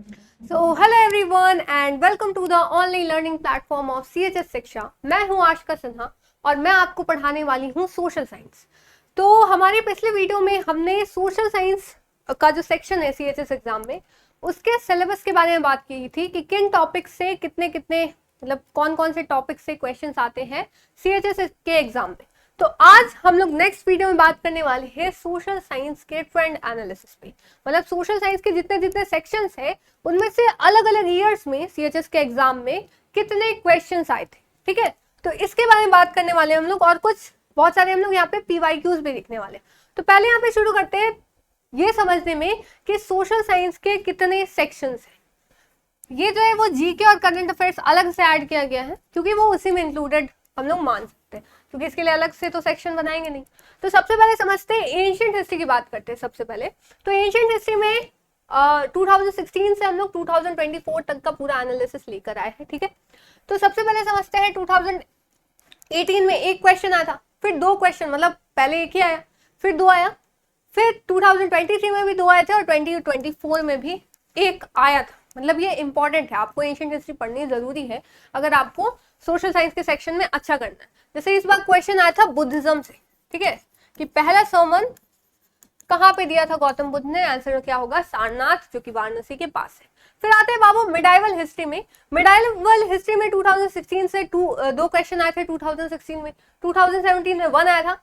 Hello everyone and welcome to the online learning platform of CHS Shiksha. मैं हूं आशिका सिन्हा और मैं आपको पढ़ाने वाली हूं सोशल साइंस। तो हमारे पिछले वीडियो में हमने सोशल साइंस का जो सेक्शन है सीएचएस एग्जाम में उसके सिलेबस के बारे में बात की थी कि किन टॉपिक से कितने कितने मतलब कौन कौन से टॉपिक से क्वेश्चंस आते हैं सीएचएस के एग्जाम में। तो आज हम लोग नेक्स्ट वीडियो में बात करने वाले हैं सोशल साइंस के ट्रेंड एनालिसिस पे। मतलब सोशल साइंस के जितने जितने सेक्शंस हैं उनमें से अलग अलग ईयर्स में सीएचएस के एग्जाम में कितने क्वेश्चंस आए थे। ठीक है, तो इसके बारे में बात करने वाले हम लोग और कुछ बहुत सारे हम लोग यहाँ पे पीवाईक्यूज भी देखने वाले। तो पहले यहाँ पे शुरू करते हैं ये समझने में कि सोशल साइंस के कितने सेक्शंस हैं। ये जो है वो जीके और करंट अफेयर्स अलग से ऐड किया गया है क्योंकि वो उसी में इंक्लूडेड हम लोग मान सकते हैं, क्योंकि इसके लिए अलग से तो सेक्शन बनाएंगे नहीं। तो सबसे पहले समझते हैं एंशिएंट हिस्ट्री की बात करते हैं सबसे पहले। तो एंशिएंट हिस्ट्री में 2016 से हम लोग 2024 तक का पूरा एनालिसिस लेकर आए हैं। ठीक है, तो सबसे पहले समझते हैं 2018 में एक क्वेश्चन आया था, फिर दो क्वेश्चन, मतलब पहले एक ही आया फिर दो आया, फिर 2023 में भी दो आए थे और 2024 में भी एक आया था। मतलब ये इंपॉर्टेंट है, आपको एंशिएंट हिस्ट्री पढ़नी जरूरी है अगर आपको सोशल साइंस के सेक्शन में अच्छा करना है। जैसे इस बार क्वेश्चन आया था बुद्धिज्म से, ठीक है, कि पहला सर्मन कहाँ पे दिया था गौतम बुद्ध ने, आंसर क्या होगा सारनाथ, जो कि वाराणसी के पास है। फिर आते हैं बाबू मिडाइवल हिस्ट्री में। मिडाइवल हिस्ट्री में 2016 से दो क्वेश्चन आए थे 2016 में, 2017 में वन आया था,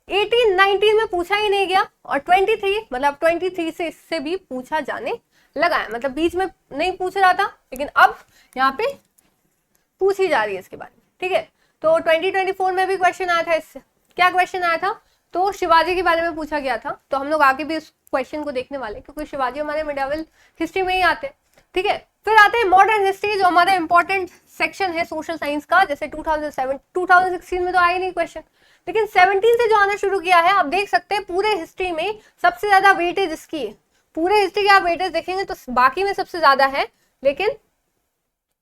18, 19 में पूछा ही नहीं गया और 23 मतलब 23 से इससे भी पूछा जाने लगा है। मतलब बीच में नहीं पूछ रहा था लेकिन अब यहाँ पे पूछी जा रही है इसके बारे में। ठीक है, तो 2024 में भी क्वेश्चन आया था इससे। क्या क्वेश्चन आया था, तो शिवाजी के बारे में पूछा गया था। तो हम लोग आगे भी इस क्वेश्चन को देखने वाले क्योंकि शिवाजी हमारे मिडाइवल हिस्ट्री में ही आते हैं। ठीक है, फिर आते हैं मॉडर्न हिस्ट्री, जो हमारा इंपॉर्टेंट सेक्शन है सोशल साइंस का। जैसे 2016 में तो आया नहीं क्वेश्चन, लेकिन 17 से जो आना शुरू किया है, आप देख सकते हैं पूरे हिस्ट्री में सबसे ज्यादा वेटेज इसकी है। पूरे हिस्ट्री के आप वेटेज देखेंगे तो बाकी में सबसे ज्यादा है, लेकिन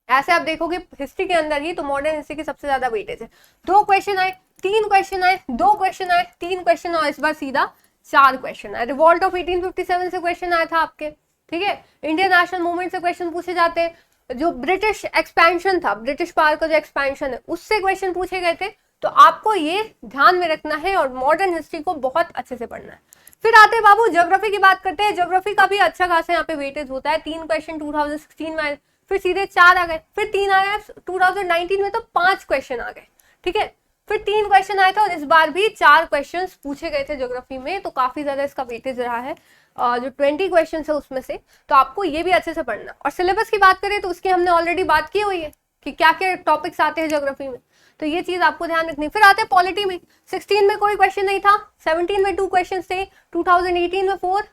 ऐसे आप देखोगे हिस्ट्री के अंदर ही तो मॉडर्न हिस्ट्री की सबसे ज्यादा वेटेज है। दो क्वेश्चन आए, तीन क्वेश्चन आए, दो क्वेश्चन आए, तीन क्वेश्चन और इस बार सीधा चार क्वेश्चन आए। रिवॉल्ट ऑफ 1857 से क्वेश्चन आया था आपके। ठीक है, इंडियन नेशनल मूवमेंट से क्वेश्चन पूछे जाते हैं। जो ब्रिटिश एक्सपेंशन था, ब्रिटिश पावर का जो एक्सपेंशन है उससे क्वेश्चन पूछे गए थे। तो आपको ये ध्यान में रखना है और मॉडर्न हिस्ट्री को बहुत अच्छे से पढ़ना है। फिर आते हैं बाबू ज्योग्राफी की बात करते हैं। ज्योग्राफी का भी अच्छा खासा यहाँ पे वेटेज होता है। तीन क्वेश्चन 2016 में आए, फिर सीधे चार आ गए, फिर तीन आ गए 2019 में, तो पांच क्वेश्चन आ गए। ठीक है, फिर तीन क्वेश्चन आए थे और इस बार भी चार क्वेश्चंस पूछे गए थे ज्योग्राफी में। तो काफी ज्यादा इसका वेटेज रहा है, जो 20 क्वेश्चन है उसमें से। तो आपको ये भी अच्छे से पढ़ना। और सिलेबस की बात करें तो उसकी हमने ऑलरेडी बात की हुई है कि क्या क्या टॉपिक्स आते हैं ज्योग्राफी में, तो ये चीज आपको ध्यान रखनी। फिर आते हैं पॉलिटी में। 16 में कोई क्वेश्चन नहीं था, 17 में 2 क्वेश्चन थे, 2018 में 4,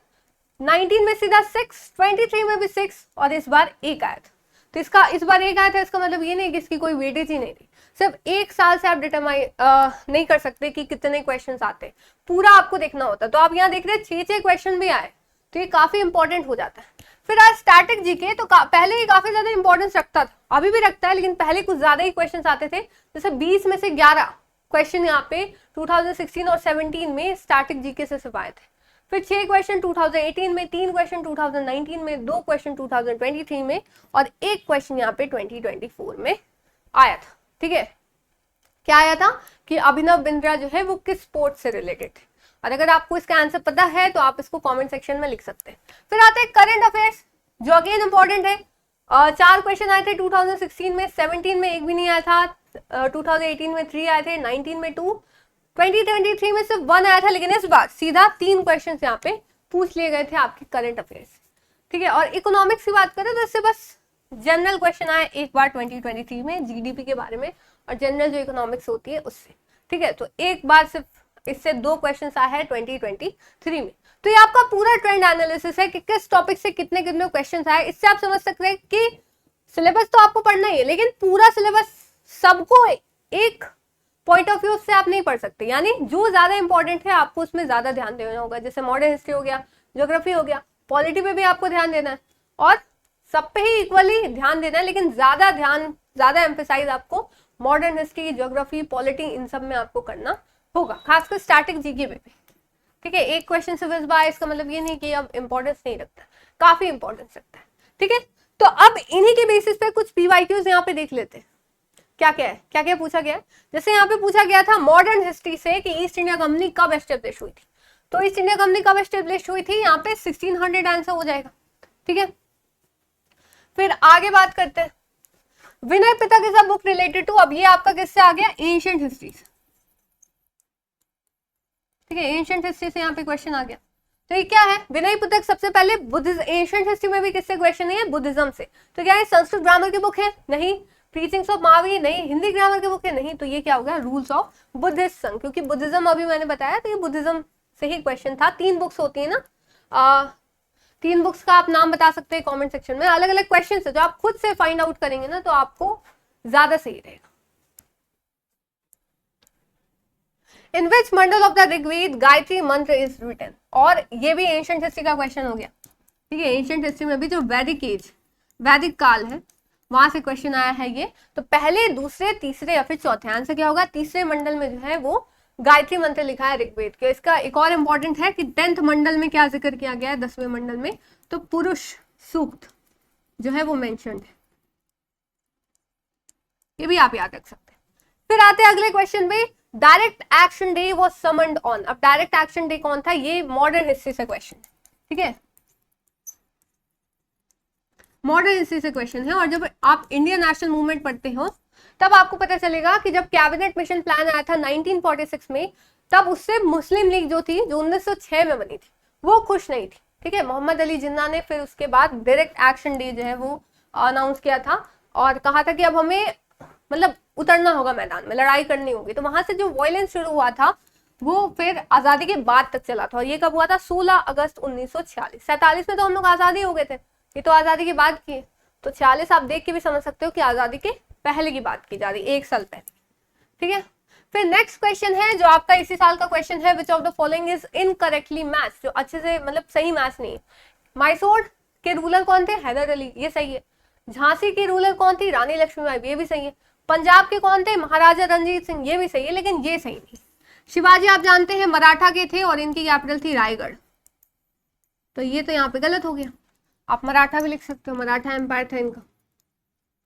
19 में सीधा 6, 23 में भी 6 और इस बार एक आया था। तो इसका इस बार एक आया था, इसका मतलब ये नहीं कि इसकी कोई वेटेज ही नहीं थी। सिर्फ एक साल से आप डिटरमाइन नहीं कर सकते कि कितने क्वेश्चंस आते हैं, पूरा आपको देखना होता है। तो आप यहाँ देख रहे हैं 6 क्वेश्चन भी आए, तो ये काफी इंपॉर्टेंट हो जाता है। फिर आज स्टैटिक जीके, तो पहले ही काफी ज्यादा इंपॉर्टेंस रखता था, अभी भी रखता है, लेकिन पहले कुछ ज्यादा ही क्वेश्चन आते थे। जैसे 20 में से 11 क्वेश्चन यहाँ पे 2016 और 17 में स्टैटिक जीके से सिर्फ आए थे। फिर 6 क्वेश्चन 2018 में, 3 क्वेश्चन 2019 में, 2 क्वेश्चन 2023 में और एक क्वेश्चन यहाँ पे 2024 में आया था। ठीक है, क्या आया था कि अभिनव बिंद्रा जो है वो किस स्पोर्ट से रिलेटेड थे। और अगर आपको इसका आंसर पता है तो आप इसको कमेंट सेक्शन में लिख सकते हैं। फिर आते हैं करंट अफेयर्स, जो अगेन इंपॉर्टेंट है। 4 क्वेश्चन आए थे 2016 में, 17 में एक भी नहीं आया था, 2018 में 3 आए थे, 19 में 2, 2023 में सिर्फ 1 आया था। लेकिन इस बार सीधा 3 क्वेश्चन यहाँ पे पूछ लिए गए थे आपके करंट अफेयर्स। ठीक है, और इकोनॉमिक्स की बात करें तो इससे बस जनरल क्वेश्चन आए एक बार 2023 में जीडीपी के बारे में और जनरल जो इकोनॉमिक्स होती है उससे। ठीक है, तो एक बार सिर्फ इससे 2 क्वेश्चन आए हैं 2023 में। तो ये आपका पूरा ट्रेंड एनालिसिस है कि किस टॉपिक से कितने कितने क्वेश्चन आए। इससे आप समझ सकते हैं कि सिलेबस तो आपको पढ़ना ही है, लेकिन पूरा सिलेबस सबको एक पॉइंट ऑफ व्यू से आप नहीं पढ़ सकते। यानी जो ज्यादा इंपॉर्टेंट है आपको उसमें ज्यादा ध्यान देना होगा। जैसे मॉडर्न हिस्ट्री हो गया, ज्योग्राफी हो गया, पॉलिटी पे भी आपको ध्यान देना है और सब पे ही इक्वली ध्यान देना है, लेकिन ज्यादा एम्फेसाइज आपको मॉडर्न हिस्ट्री, ज्योग्राफी, पॉलिटी इन सब में आपको करना होगा, खासकर स्टैटिक जीके में भी। ठीक है, एक क्वेश्चन सिर्फ इस बार, इसका मतलब ये नहीं कि अब इंपॉर्टेंस नहीं रखता, काफी इंपॉर्टेंस रखता है। ठीक है, तो अब इन्हीं के बेसिस पे कुछ पीवाईक्यूज यहाँ पे देख लेते हैं क्या क्या है, क्या क्या पूछा गया है। जैसे यहाँ पे पूछा गया था मॉडर्न हिस्ट्री से कि ईस्ट इंडिया कंपनी कब एस्टेब्लिश हुई थी, तो ईस्ट इंडिया कंपनी कब एस्टेब्लिश हुई थी, यहाँ पे 1600 आंसर हो जाएगा। ठीक है, फिर आगे बात करते हैं Vinaya Pitaka is a book related to, अब ये आपका किससे आ गया, एंशिएंट हिस्ट्री से। ठीक है, एंशिएंट हिस्ट्री से यहाँ पे क्वेश्चन आ गया, तो ये क्या है, विनय पिटक सबसे पहले बुद्धिज्म, एंशिएंट हिस्ट्री में भी किससे क्वेश्चन है, बुद्धिज्म से। तो क्या है, संस्कृत ग्रामर की बुक है, नहीं। टीचिंग्स ऑफ महावीर, नहीं। हिंदी ग्रामर की बुक है, नहीं। तो ये क्या हो गया, रूल्स ऑफ बुद्धिस्ट संघ, क्योंकि बुद्धिज्म अभी मैंने बताया तो ये बुद्धिज्म से ही क्वेश्चन था। 3 बुक्स होती है ना, 3 बुक्स का आप नाम बता सकते हैं कमेंट सेक्शन में। अलग अलग क्वेश्चन है जो आप खुद से फाइंड आउट करेंगे ना तो आपको ज्यादा सही रहेगा। इन विच मंडल ऑफ द ऋग्वेद गायत्री मंत्र इज रिटन, और ये भी एंशिएंट हिस्ट्री का क्वेश्चन हो गया। ठीक है, एंशिएंट हिस्ट्री में भी जो वैदिक एज, वैदिक काल है, वहां से क्वेश्चन आया है ये। तो पहले, दूसरे, तीसरे या फिर चौथे, आंसर क्या होगा, तीसरे मंडल में जो है वो गायत्री मंत्र लिखा है ऋग्वेद के। इसका एक और इंपॉर्टेंट है कि 10th मंडल में क्या जिक्र किया गया है, 10वें मंडल में, तो पुरुष सूक्त जो है वो मेंशन है। ये भी आप याद रख सकते हैं। फिर आते हैं अगले क्वेश्चन में, direct action day was summoned on. अब डायरेक्ट एक्शन डे कौन था, ये मॉडर्न हिस्ट्री से क्वेश्चन है। ठीक है, मॉडर्न हिस्ट्री से क्वेश्चन है। और जब आप इंडियन नेशनल मूवमेंट पढ़ते हो तब आपको पता चलेगा कि जब कैबिनेट मिशन प्लान आया था 1946 में, तब उससे मुस्लिम लीग जो थी, जो 1906 में बनी थी, वो खुश नहीं थी। ठीक है, मोहम्मद अली जिन्ना ने फिर उसके बाद डायरेक्ट एक्शन डे जो है वो अनाउंस किया था और कहा था कि अब हमें मतलब उतरना होगा मैदान में, लड़ाई करनी होगी। तो वहां से जो वायलेंस शुरू हुआ था वो फिर आजादी के बाद तक चला था। और ये कब हुआ था, 16 अगस्त 1946। 47 में तो हम लोग आजादी हो गए थे, ये तो आजादी के बाद की। तो 46 आप देख के भी समझ सकते हो कि आजादी के पहले की बात की जा रही, 1 साल पहले। ठीक है, फिर नेक्स्ट क्वेश्चन है जो आपका इसी साल का क्वेश्चन है, which of the following is incorrectly match, जो अच्छे से मतलब सही मैच नहीं है। मैसूर के रूलर कौन थे, हैदर अली, ये सही है। झांसी की रूलर कौन थी, रानी लक्ष्मीबाई, ये भी सही है। पंजाब के कौन थे, महाराजा रणजीत सिंह, ये भी सही है, लेकिन ये सही नहीं। शिवाजी आप जानते हैं मराठा के थे और इनकी कैपिटल थी रायगढ़, तो ये तो यहाँ पे गलत हो गया। आप मराठा भी लिख सकते हो, मराठा एम्पायर था इनका।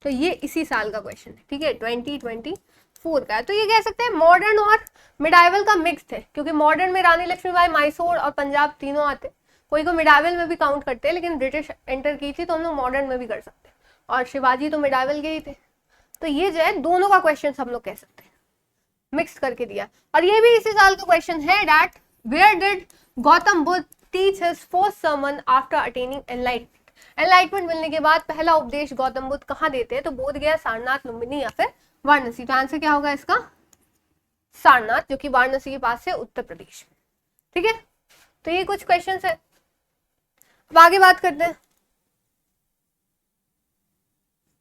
तो ये इसी साल का क्वेश्चन है। ठीक है, 2024 का है। तो ये कह सकते हैं मॉडर्न और मिडाइवल का मिक्स है, क्योंकि मॉडर्न में रानी लक्ष्मीबाई, मैसूर और पंजाब तीनों आते। कोई को मिडाइवल में भी काउंट करते हैं, लेकिन ब्रिटिश एंटर की थी तो हम लोग मॉडर्न में भी कर सकते हैं, और शिवाजी तो मिडाइवल के ही थे। तो ये जो है दोनों का क्वेश्चन हम लोग कह सकते हैं, मिक्स करके दिया। और ये भी इसी साल का क्वेश्चन है, that where did Gautam Buddha teach his first sermon after attaining enlightenment. Enlightenment मिलने के बाद पहला उपदेश गौतम बुद्ध कहाँ देते हैं, तो बोध गया, सारनाथ, लुम्बिनी या फिर वाराणसी। तो आंसर क्या होगा इसका, सारनाथ, जो कि वाराणसी के पास है, उत्तर प्रदेश में। ठीक है, तो ये कुछ क्वेश्चंस है। अब आगे बात करते हैं।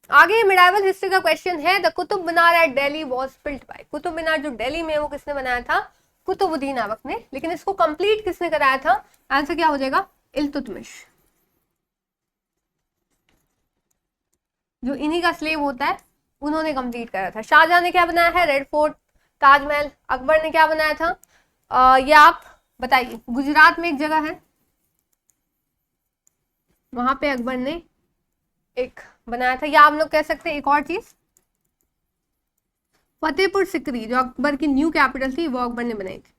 आगे मिडाइवल हिस्ट्री का क्वेश्चन है, the Qutub Minar at Delhi was built by. Qutub Minar जो दिल्ली में है वो किसने बनाया था, कुतुबुद्दीन ऐबक ने। लेकिन इसको कंप्लीट किसने कराया था, आंसर क्या हो जाएगा, इल्तुतमिश, जो इन्हीं का स्लेव होता है, उन्होंने कंप्लीट करा था। शाहजहां ने क्या बनाया है, रेड फोर्ट, ताजमहल। अकबर ने क्या बनाया था, ये आप बताइए। गुजरात में एक जगह है, वहां पे अकबर ने एक बनाया था। या आप लोग कह सकते हैं एक और चीज, फतेहपुर सिकरी, जो अकबर की न्यू कैपिटल थी, वो अकबर ने बनाई थी।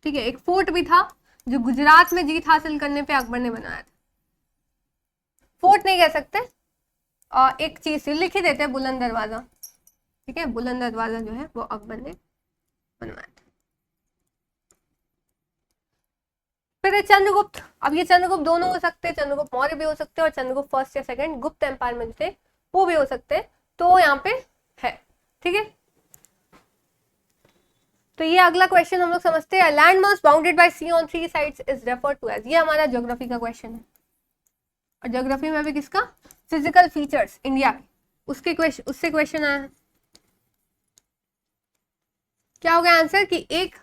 ठीक है, एक फोर्ट भी था जो गुजरात में जीत हासिल करने पे अकबर ने बनाया था। फोर्ट नहीं कह सकते, एक चीज लिख ही देते हैं, बुलंद दरवाजा। ठीक है, बुलंद दरवाजा जो है वो अकबर ने बनवाया था। फिर चंद्रगुप्त, अब ये चंद्रगुप्त दोनों हो सकते हैं, चंद्रगुप्त मौर्य भी हो सकते हैं और चंद्रगुप्त फर्स्ट या सेकंड गुप्त एम्पायर में थे वो भी हो सकते हैं, तो यहाँ पे है। ठीक है, तो ये अगला क्वेश्चन हम लोग समझते हैं, land mass bounded by sea on 3 sides is referred to as. ये हमारा ज्योग्राफी का क्वेश्चन है, और ज्योग्राफी में भी किसका, फिजिकल फीचर्स इंडिया के, उससे क्वेश्चन आया है। क्या होगा आंसर, कि एक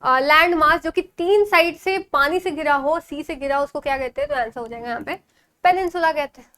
लैंड मास जो कि 3 साइड से पानी से घिरा हो, सी से घिरा हो, उसको क्या कहते हैं, तो आंसर हो जाएगा यहाँ पे पेनिनसुला कहते हैं।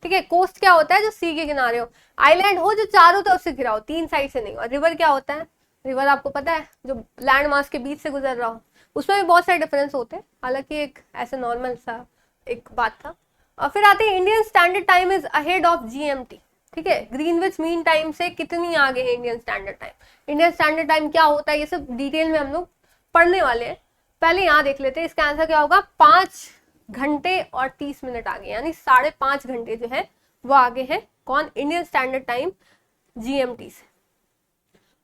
ठीक है, कोस्ट क्या होता है, जो सी के किनारे हो। आइलैंड हो जो चारों तरफ से घिरा हो, 3 साइड से नहीं। और रिवर क्या होता है, रिवर आपको पता है जो लैंड मास के बीच से गुजर रहा हो। उसमें भी बहुत सारे डिफरेंस होते हैं, हालांकि एक ऐसा नॉर्मल सा एक बात था। और फिर आते हैं Indian standard time is ahead of GMT, ठीक है, ग्रीनविच मीन टाइम से कितनी आगे है Indian standard time. Indian standard time क्या होता है ये सब डिटेल में हम लोग पढ़ने वाले हैं, पहले यहाँ देख लेते हैं। इसका आंसर क्या होगा, 5 घंटे और 30 मिनट आगे, यानी 5.5 घंटे जो है वो आगे है कौन, इंडियन स्टैंडर्ड टाइम GMT से।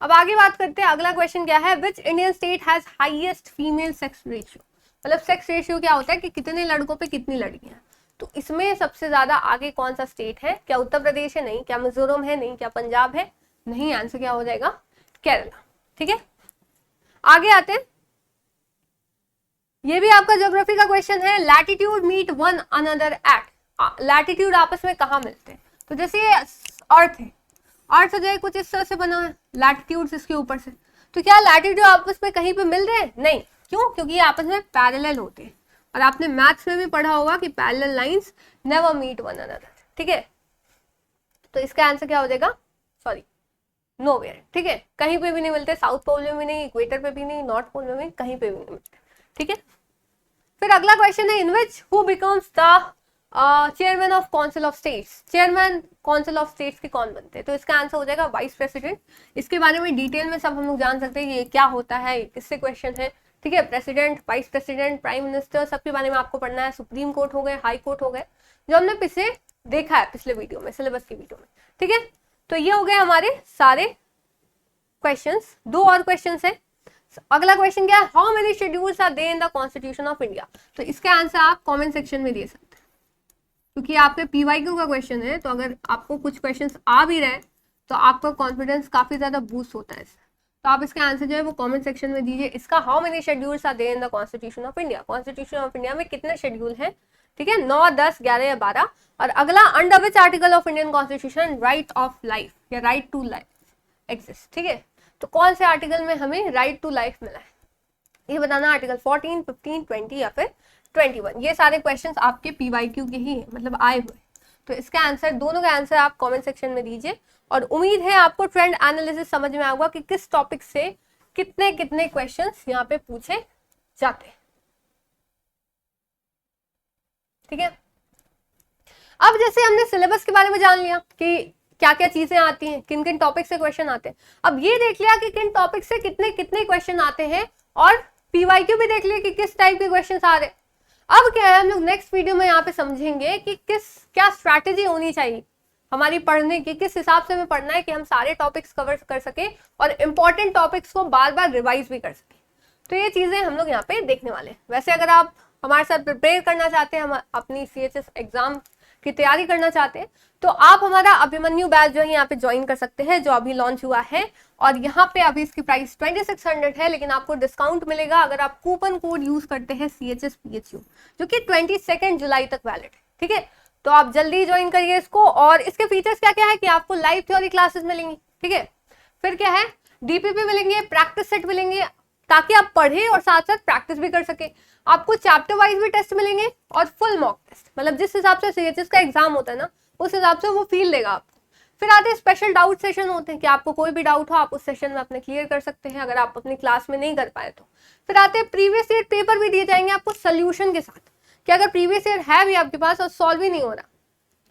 अब आगे बात करते हैं, अगला क्वेश्चन क्या है, which Indian state has highest female sex ratio. मतलब सेक्स रेशियो क्या होता है कि कितने लड़कों पे कितनी लड़कियां, तो इसमें सबसे ज्यादा आगे कौन सा स्टेट है, क्या उत्तर प्रदेश है, नहीं, क्या मिजोरम है, नहीं, क्या पंजाब है, नहीं, आंसर क्या हो जाएगा, केरला। ठीक है, आगे आते हैं, ये भी आपका ज्योग्राफी का क्वेश्चन है, latitude meet one another at, latitude आपस में कहाँ मिलते हैं, तो जैसे ये अर्थ है, अर्थ जो है कुछ इस तरह से बना है, लैटिट्यूड्स इसके ऊपर से, तो क्या लैटिट्यूड आपस में कहीं पे मिल रहे हैं, नहीं, क्यों, क्योंकि ये आपस में पैरेलल होते हैं, और आपने मैथ्स में भी पढ़ा होगा कि parallel lines never meet one another. ठीक है, तो इसका आंसर क्या हो जाएगा, सॉरी, नोवेयर। ठीक है, कहीं पे भी नहीं मिलते, साउथ पोल में भी नहीं, इक्वेटर पे भी नहीं, नॉर्थ पोल में भी, कहीं पे भी नहीं मिलते। ठीक है, फिर अगला क्वेश्चन है, in which who becomes the chairman of council of states, chairman council of states के कौन बनते हैं, तो इसका आंसर हो जाएगा वाइस प्रेसिडेंट। इसके बारे में डिटेल में सब हम लोग जान सकते हैं ये क्या होता है, किससे क्वेश्चन है। ठीक है, president, vice president, prime minister, सबके बारे में आपको पढ़ना है, सुप्रीम कोर्ट हो गए, हाई कोर्ट हो गए, जो हमने पिछले देखा है पिछले वीडियो में, सिलेबस की वीडियो में। ठीक है, तो ये हो गए हमारे सारे क्वेश्चंस, 2 और क्वेश्चंस है। अगला क्वेश्चन क्या है, how many schedules are there in the constitution of India, तो इसका आंसर आप कमेंट सेक्शन में दे सकते हैं, क्योंकि आपके PYQ का क्वेश्चन है, तो अगर आपको कुछ क्वेश्चंस आ भी रहे तो आपका कॉन्फिडेंस काफी ज्यादा बूस्ट होता है, तो आप इसका आंसर जो है वो कमेंट सेक्शन में दीजिए। इसका how many schedules are there in the constitution of India, constitution of India में कितने शेड्यूल हैं, ठीक है, 9, 10, 11 या 12। और अगला, under which article of Indian constitution right of life या राइट टू लाइफ एग्जिस्ट। ठीक है, तो कौन से आर्टिकल में हमें राइट टू लाइफ मिला है, ये बताना, आर्टिकल 14, 15, 20 या फिर 21। ये सारे क्वेश्चंस आपके PYQ के ही है, मतलब आए हुए, तो इसका आंसर, दोनों का आंसर आप कमेंट सेक्शन में दीजिए। और उम्मीद है आपको ट्रेंड एनालिसिस समझ में आएगा कि किस टॉपिक से कितने कितने क्वेश्चंस यहाँ पे पूछे जाते हैं। ठीक है, अब जैसे हमने सिलेबस के बारे में जान लिया कि क्या क्या चीजें आती हैं, किन किन टॉपिक से क्वेश्चन आते हैं, अब ये देख लिया कि किन टॉपिक से कितने कितने क्वेश्चन आते हैं, और PYQ भी देख लिया कि किस टाइप के क्वेश्चन आ रहे हैं। अब क्या है, हम लोग नेक्स्ट वीडियो में यहाँ पे समझेंगे कि क्या स्ट्रैटेजी होनी चाहिए हमारी पढ़ने की, किस हिसाब से हमें पढ़ना है कि हम सारे टॉपिक्स कवर कर सके और इंपॉर्टेंट टॉपिक्स को बार बार रिवाइज भी कर सके। तो ये चीजें हम लोग यहाँ पे देखने वाले हैं। वैसे अगर आप हमारे साथ प्रिपेयर करना चाहते हैं, हम अपनी CHS एग्जाम की तैयारी करना चाहते हैं, तो आप हमारा अभिमन्यु बैच जो है यहाँ पे ज्वाइन कर सकते हैं, जो अभी लॉन्च हुआ है। और यहाँ पे अभी इसकी प्राइस 2600 है, लेकिन आपको डिस्काउंट मिलेगा अगर आप कूपन कोड यूज करते हैं CHS PHU, जो कि 22 जुलाई तक वैलिड है। ठीक है, तो आप जल्दी ज्वाइन करिए इसको। और इसके फीचर्स क्या क्या है कि आपको लाइव थ्योरी क्लासेस मिलेंगी, ठीक है, फिर क्या है, DPP मिलेंगे, प्रैक्टिस सेट मिलेंगे, ताकि आप पढ़े और साथ साथ प्रैक्टिस भी कर सके। आपको चैप्टर वाइज भी टेस्ट मिलेंगे और फुल मॉक टेस्ट, मतलब जिस हिसाब से CHS का एग्जाम होता है ना, उस हिसाब से वो फील देगा आपको। फिर आते हैं स्पेशल डाउट सेशन होते हैं कि आपको कोई भी डाउट हो आप उस सेशन में अपने क्लियर कर सकते हैं, अगर आप अपनी क्लास में नहीं कर पाए तो। फिर आते हैं प्रीवियस ईयर पेपर भी दिए जाएंगे आपको सोल्यूशन के साथ, कि अगर प्रीवियस ईयर है भी आपके पास और सॉल्व ही नहीं हो रहा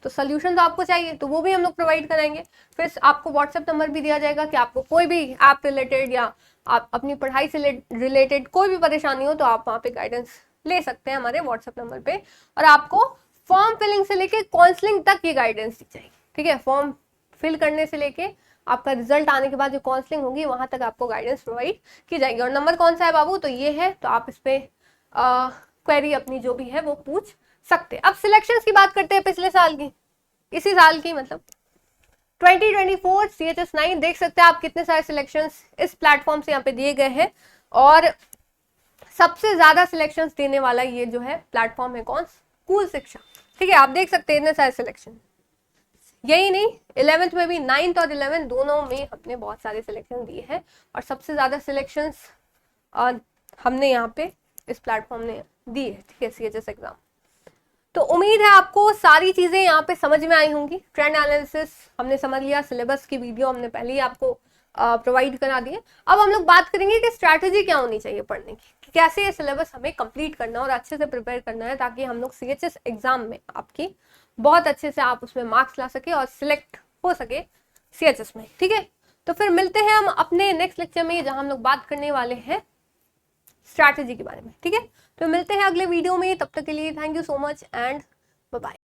तो सोल्यूशन तो आपको चाहिए, तो वो भी हम लोग प्रोवाइड कराएंगे। फिर आपको व्हाट्सएप नंबर भी दिया जाएगा कि आपको कोई भी ऐप रिलेटेड या आप अपनी पढ़ाई से रिलेटेड कोई भी परेशानी हो तो आप वहाँ पे गाइडेंस ले सकते हैं हमारे व्हाट्सएप नंबर पे। और आपको फॉर्म फिलिंग से लेके काउंसलिंग तक की गाइडेंस दी जाएगी। ठीक है, फॉर्म फिल करने से लेके आपका रिजल्ट आने के बाद जो काउंसलिंग होगी वहां तक आपको गाइडेंस प्रोवाइड की जाएगी। और नंबर कौन सा है बाबू, तो ये है, तो आप इस पे क्वेरी अपनी जो भी है वो पूछ सकते हैं। अब सिलेक्शंस की बात करते हैं, पिछले साल की, इसी साल की, मतलब 2024 CHS 9 देख सकते हैं आप कितने सारे सिलेक्शंस इस प्लेटफॉर्म से यहाँ पे दिए गए हैं। और सबसे ज्यादा सिलेक्शंस देने वाला ये जो है प्लेटफॉर्म है कौन, स्कूल शिक्षा। ठीक है, आप देख सकते हैं इतने सारे सिलेक्शन, यही नहीं 11th में भी, 9th और 11th दोनों में हमने बहुत सारे सिलेक्शन दिए हैं। और सबसे ज्यादा सिलेक्शंस हमने यहाँ पे इस प्लेटफॉर्म ने दी है। ठीक है, CHS एग्जाम। तो उम्मीद है आपको सारी चीजें यहाँ पे समझ में आई होंगी। ट्रेंड एनालिसिस हमने समझ लिया, सिलेबस की वीडियो हमने पहले ही आपको प्रोवाइड करा दी है। अब हम लोग बात करेंगे कि स्ट्रैटेजी क्या होनी चाहिए पढ़ने की, कैसे ये सिलेबस हमें कंप्लीट करना है और अच्छे से प्रिपेयर करना है, ताकि हम लोग CHS एग्जाम में आपकी बहुत अच्छे से आप उसमें मार्क्स ला सके और सिलेक्ट हो सके CHS में। ठीक है, तो फिर मिलते हैं हम अपने नेक्स्ट लेक्चर में, जहां हम लोग बात करने वाले हैं स्ट्रैटेजी के बारे में। ठीक है, तो मिलते हैं अगले वीडियो में, तब तक के लिए thank you so much and bye bye.